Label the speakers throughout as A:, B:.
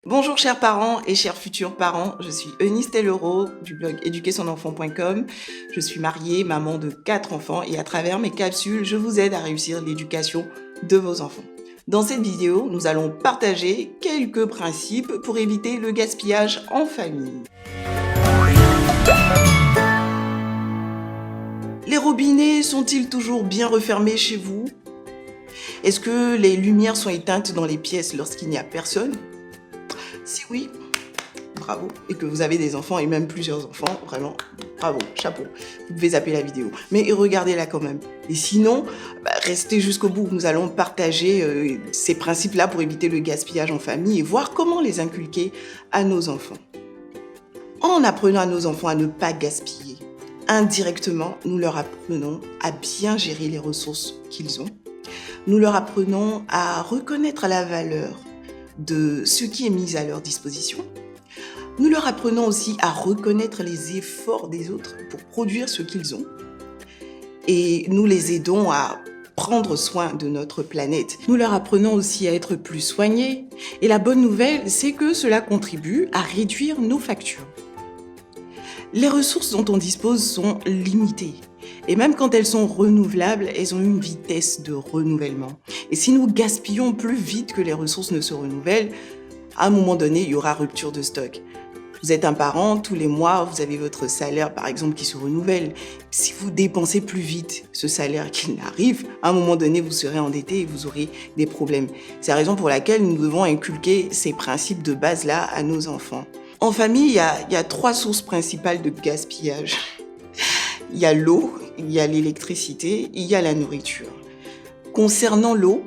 A: Bonjour chers parents et chers futurs parents, je suis Eunice Tellereau du blog éduquersonenfant.com. Je suis mariée, maman de 4 enfants et à travers mes capsules, je vous aide à réussir l'éducation de vos enfants. Dans cette vidéo, nous allons partager quelques principes pour éviter le gaspillage en famille. Les robinets sont-ils toujours bien refermés chez vous? Est-ce que les lumières sont éteintes dans les pièces lorsqu'il n'y a personne? Si oui, bravo. Et que vous avez des enfants et même plusieurs enfants, vraiment, bravo, chapeau. Vous pouvez zapper la vidéo. Mais regardez-la quand même. Et sinon, restez jusqu'au bout. Nous allons partager ces principes-là pour éviter le gaspillage en famille et voir comment les inculquer à nos enfants. En apprenant à nos enfants à ne pas gaspiller, indirectement, nous leur apprenons à bien gérer les ressources qu'ils ont. Nous leur apprenons à reconnaître la valeur de ce qui est mis à leur disposition. Nous leur apprenons aussi à reconnaître les efforts des autres pour produire ce qu'ils ont. Et nous les aidons à prendre soin de notre planète. Nous leur apprenons aussi à être plus soignés. Et la bonne nouvelle, c'est que cela contribue à réduire nos factures. Les ressources dont on dispose sont limitées. Et même quand elles sont renouvelables, elles ont une vitesse de renouvellement. Et si nous gaspillons plus vite que les ressources ne se renouvellent, à un moment donné, il y aura rupture de stock. Vous êtes un parent, tous les mois, vous avez votre salaire, par exemple, qui se renouvelle. Si vous dépensez plus vite ce salaire qu'il n'arrive, à un moment donné, vous serez endetté et vous aurez des problèmes. C'est la raison pour laquelle nous devons inculquer ces principes de base-là à nos enfants. En famille, il y a 3 sources principales de gaspillage. Il y a l'eau, il y a l'électricité, il y a la nourriture. Concernant l'eau,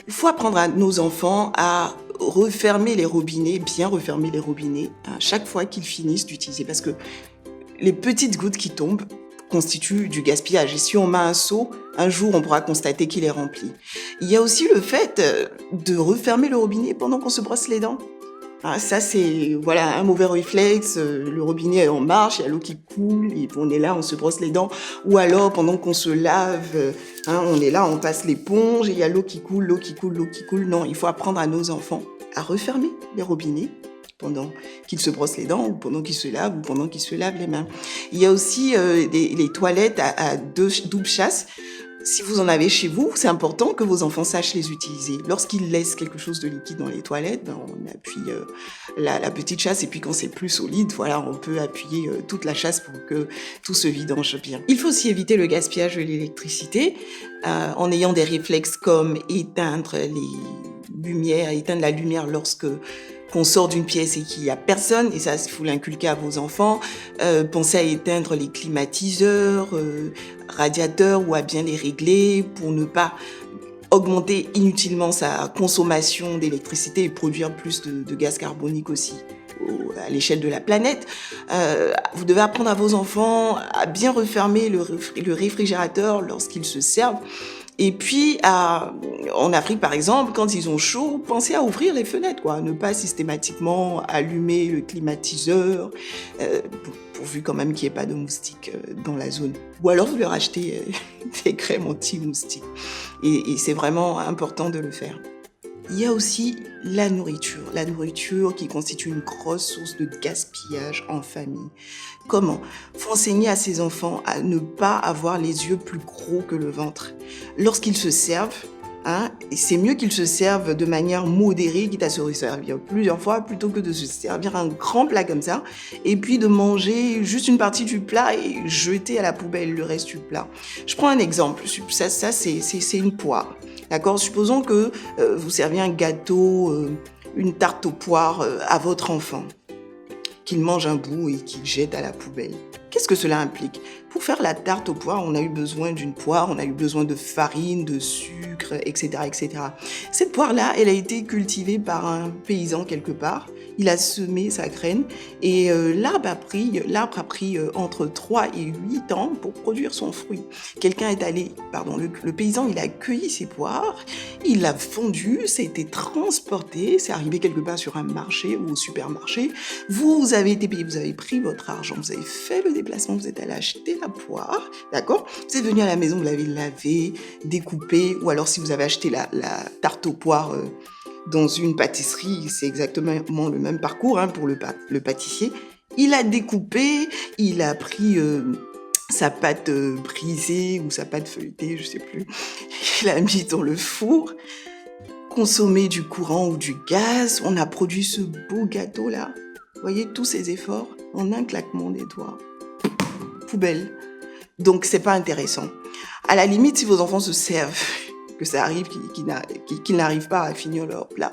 A: il faut apprendre à nos enfants à refermer les robinets, bien refermer les robinets, à chaque fois qu'ils finissent d'utiliser. Parce que les petites gouttes qui tombent constituent du gaspillage. Et si on met un seau, un jour, on pourra constater qu'il est rempli. Il y a aussi le fait de refermer le robinet pendant qu'on se brosse les dents. Ça, c'est un mauvais réflexe. Le robinet est en marche, il y a l'eau qui coule, et on est là, on se brosse les dents. Ou alors, pendant qu'on se lave, on est là, on passe l'éponge, et il y a l'eau qui coule, l'eau qui coule, l'eau qui coule. Non, il faut apprendre à nos enfants à refermer les robinets pendant qu'ils se brossent les dents, ou pendant qu'ils se lavent, ou pendant qu'ils se lavent les mains. Il y a aussi les toilettes à double chasse. Si vous en avez chez vous, c'est important que vos enfants sachent les utiliser. Lorsqu'ils laissent quelque chose de liquide dans les toilettes, on appuie la petite chasse et puis quand c'est plus solide, on peut appuyer toute la chasse pour que tout se vidange bien. Il faut aussi éviter le gaspillage de l'électricité en ayant des réflexes comme éteindre la lumière lorsque qu'on sort d'une pièce et qu'il n'y a personne, et ça, il faut l'inculquer à vos enfants. Pensez à éteindre les climatiseurs, radiateurs ou à bien les régler pour ne pas augmenter inutilement sa consommation d'électricité et produire plus de gaz carbonique aussi à l'échelle de la planète. Vous devez apprendre à vos enfants à bien refermer le réfrigérateur lorsqu'ils se servent. Et puis, en Afrique, par exemple, quand ils ont chaud, pensez à ouvrir les fenêtres, ne pas systématiquement allumer le climatiseur, pourvu quand même qu'il n'y ait pas de moustiques dans la zone. Ou alors, vous leur achetez des crèmes anti-moustiques. Et c'est vraiment important de le faire. Il y a aussi la nourriture qui constitue une grosse source de gaspillage en famille. Comment? Il faut enseigner à ses enfants à ne pas avoir les yeux plus gros que le ventre. Lorsqu'ils se servent, c'est mieux qu'ils se servent de manière modérée, quitte à se resservir plusieurs fois, plutôt que de se servir un grand plat comme ça, et puis de manger juste une partie du plat et jeter à la poubelle le reste du plat. Je prends un exemple, ça c'est une poire. D'accord? Supposons que vous serviez un gâteau, une tarte aux poires à votre enfant, qu'il mange un bout et qu'il jette à la poubelle. Qu'est-ce que cela implique? Pour faire la tarte aux poires, on a eu besoin d'une poire, on a eu besoin de farine, de sucre, etc., etc. Cette poire-là, elle a été cultivée par un paysan quelque part. Il a semé sa graine et l'arbre a pris entre 3 et 8 ans pour produire son fruit. Le paysan, il a cueilli ses poires, il l'a vendu, ça a été transporté, c'est arrivé quelque part sur un marché ou au supermarché. Vous avez été payé, vous avez pris votre argent, vous avez fait le déplacement, vous êtes allé acheter la poire, d'accord? Vous êtes venu à la maison, vous l'avez lavée, découpée, ou alors si vous avez acheté la tarte aux poires dans une pâtisserie, c'est exactement le même parcours hein, pour le pâtissier. Il a découpé, il a pris sa pâte brisée ou sa pâte feuilletée, je sais plus. Il a mis dans le four, consommé du courant ou du gaz. On a produit ce beau gâteau-là. Vous voyez tous ces efforts en un claquement des doigts. Poubelle. Donc, c'est pas intéressant. À la limite, si vos enfants se servent, que ça arrive qu'ils n'arrivent pas à finir leur plat,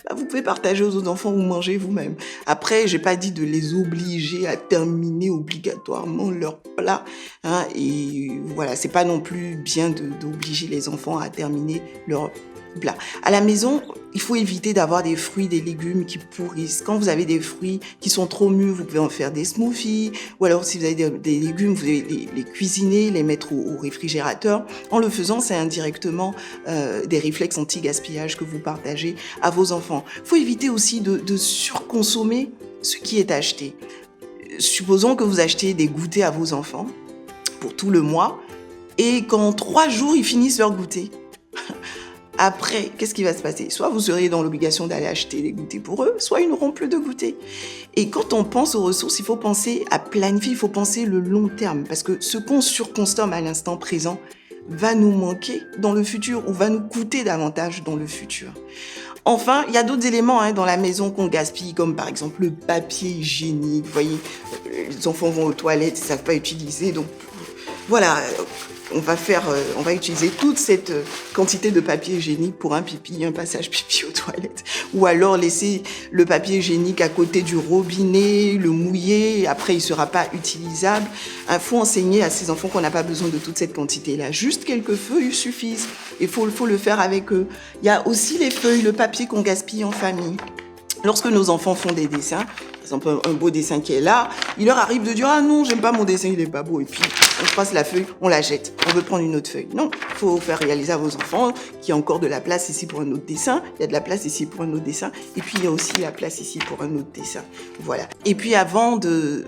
A: bah, vous pouvez partager aux autres enfants ou manger vous-même. Après, j'ai pas dit de les obliger à terminer obligatoirement leur plat. Hein, et voilà, c'est pas non plus bien d'obliger les enfants à terminer leur plat. À la maison, il faut éviter d'avoir des fruits, des légumes qui pourrissent. Quand vous avez des fruits qui sont trop mûrs, vous pouvez en faire des smoothies. Ou alors, si vous avez des légumes, vous pouvez les cuisiner, les mettre au réfrigérateur. En le faisant, c'est indirectement des réflexes anti-gaspillage que vous partagez à vos enfants. Il faut éviter aussi de surconsommer ce qui est acheté. Supposons que vous achetez des goûters à vos enfants pour tout le mois et qu'en 3 jours, ils finissent leur goûter. Après, qu'est-ce qui va se passer? Soit vous serez dans l'obligation d'aller acheter des goûters pour eux, soit ils n'auront plus de goûter. Et quand on pense aux ressources, il faut penser à planifier, il faut penser le long terme. Parce que ce qu'on surconsomme à l'instant présent va nous manquer dans le futur ou va nous coûter davantage dans le futur. Enfin, il y a d'autres éléments dans la maison qu'on gaspille, comme par exemple le papier hygiénique. Vous voyez, les enfants vont aux toilettes, ils ne savent pas utiliser. Donc voilà, on va utiliser toute cette quantité de papier hygiénique pour un pipi, un passage pipi aux toilettes. Ou alors laisser le papier hygiénique à côté du robinet, le mouiller, et après il ne sera pas utilisable. Il faut enseigner à ces enfants qu'on n'a pas besoin de toute cette quantité-là. Juste quelques feuilles suffisent. Il faut le faire avec eux. Il y a aussi les feuilles, le papier qu'on gaspille en famille. Lorsque nos enfants font des dessins, par exemple un beau dessin qui est là, il leur arrive de dire « Ah non, j'aime pas mon dessin, il est pas beau ». Et puis on passe la feuille, on la jette, on veut prendre une autre feuille. Non, il faut faire réaliser à vos enfants qu'il y a encore de la place ici pour un autre dessin, il y a de la place ici pour un autre dessin, et puis il y a aussi la place ici pour un autre dessin. Voilà. Et puis avant de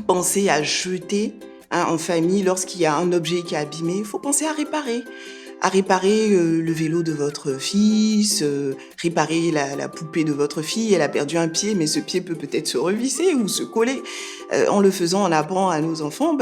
A: penser à jeter en famille, lorsqu'il y a un objet qui est abîmé, il faut penser à réparer le vélo de votre fils, réparer la poupée de votre fille. Elle a perdu un pied, mais ce pied peut peut-être se revisser ou se coller. En le faisant, on apprend à nos enfants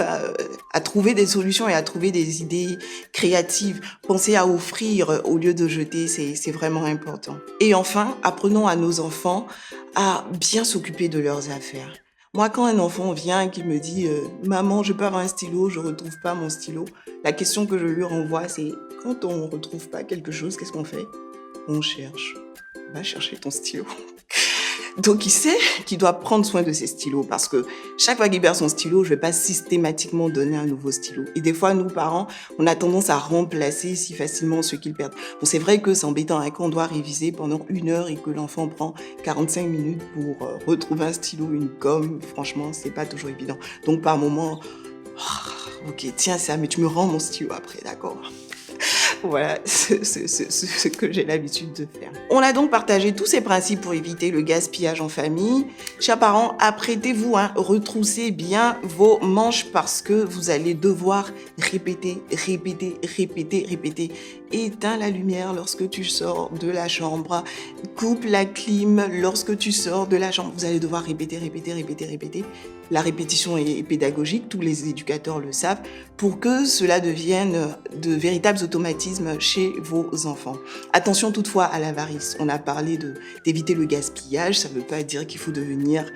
A: à trouver des solutions et à trouver des idées créatives. Pensez à offrir au lieu de jeter, c'est vraiment important. Et enfin, apprenons à nos enfants à bien s'occuper de leurs affaires. Moi, quand un enfant vient et qu'il me dit « Maman, je peux avoir un stylo, je retrouve pas mon stylo », la question que je lui renvoie, c'est « Quand on retrouve pas quelque chose, qu'est-ce qu'on fait ? On cherche. Va chercher ton stylo. » Donc, il sait qu'il doit prendre soin de ses stylos parce que chaque fois qu'il perd son stylo, je vais pas systématiquement donner un nouveau stylo. Et des fois, nous, parents, on a tendance à remplacer si facilement ceux qu'ils perdent. Bon, c'est vrai que c'est embêtant quand on doit réviser pendant 1 heure et que l'enfant prend 45 minutes pour retrouver un stylo, une gomme. Franchement, c'est pas toujours évident. Donc, par moment, ok, tiens ça, mais tu me rends mon stylo après, d'accord ? Voilà ce que j'ai l'habitude de faire. On a donc partagé tous ces principes pour éviter le gaspillage en famille. Chers parents, apprêtez-vous, retroussez bien vos manches parce que vous allez devoir répéter. Éteins la lumière lorsque tu sors de la chambre. Coupe la clim lorsque tu sors de la chambre. Vous allez devoir répéter. La répétition est pédagogique, tous les éducateurs le savent, pour que cela devienne de véritables automatismes chez vos enfants. Attention toutefois à l'avarice. On a parlé d'éviter le gaspillage, ça ne veut pas dire qu'il faut devenir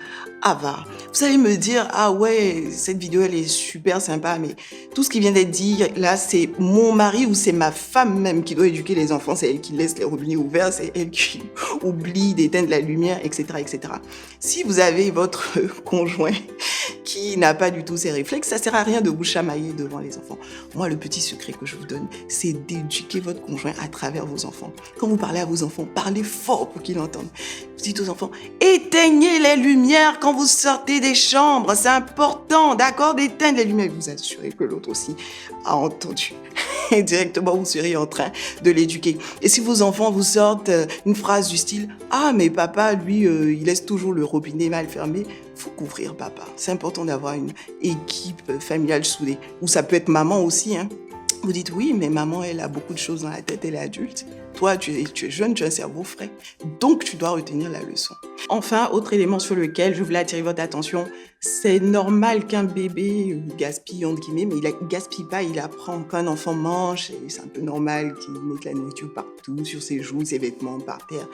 A: avare. Vous allez me dire, ah ouais, cette vidéo elle est super sympa, mais tout ce qui vient d'être dit là, c'est mon mari ou c'est ma femme même qui doit éduquer les enfants, c'est elle qui laisse les robinets ouverts, c'est elle qui oublie d'éteindre la lumière, etc., etc. Si vous avez votre conjoint qui n'a pas du tout ces réflexes, ça sert à rien de vous chamailler devant les enfants. Moi, le petit secret que je vous donne, c'est d'éduquer votre conjoint à travers vos enfants. Quand vous parlez à vos enfants, parlez fort pour qu'ils l'entendent. Vous dites aux enfants, éteignez les lumières quand vous sortez des chambres. C'est important, d'accord, d'éteindre les lumières. Vous assurez que l'autre aussi a entendu. Et directement, vous serez en train de l'éduquer. Et si vos enfants vous sortent une phrase du style « Ah, mais papa, lui, il laisse toujours le robinet mal fermé », faut couvrir papa. C'est important d'avoir une équipe familiale soudée. Ou ça peut être maman aussi. Vous dites « Oui, mais maman, elle a beaucoup de choses dans la tête, elle est adulte. » Toi, tu es jeune, tu as un cerveau frais. Donc, tu dois retenir la leçon. Enfin, autre élément sur lequel je voulais attirer votre attention, c'est normal qu'un bébé gaspille, entre guillemets, mais il ne gaspille pas, il apprend. Quand un enfant mange, c'est un peu normal qu'il mette la nourriture partout, sur ses joues, ses vêtements, par terre.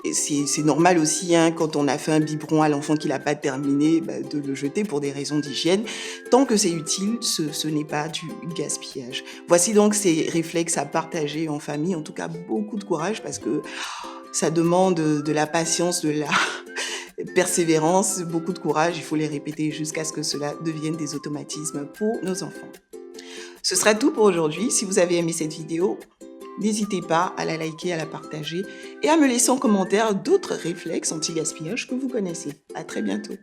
A: Et c'est normal aussi, hein, quand on a fait un biberon à l'enfant qui n'a pas terminé, de le jeter pour des raisons d'hygiène. Tant que c'est utile, ce n'est pas du gaspillage. Voici donc ces réflexes à partager en famille. En tout cas, beaucoup de courage parce que ça demande de la patience, de la persévérance, beaucoup de courage. Il faut les répéter jusqu'à ce que cela devienne des automatismes pour nos enfants. Ce sera tout pour aujourd'hui. Si vous avez aimé cette vidéo, n'hésitez pas à la liker, à la partager et à me laisser en commentaire d'autres réflexes anti-gaspillage que vous connaissez. À très bientôt.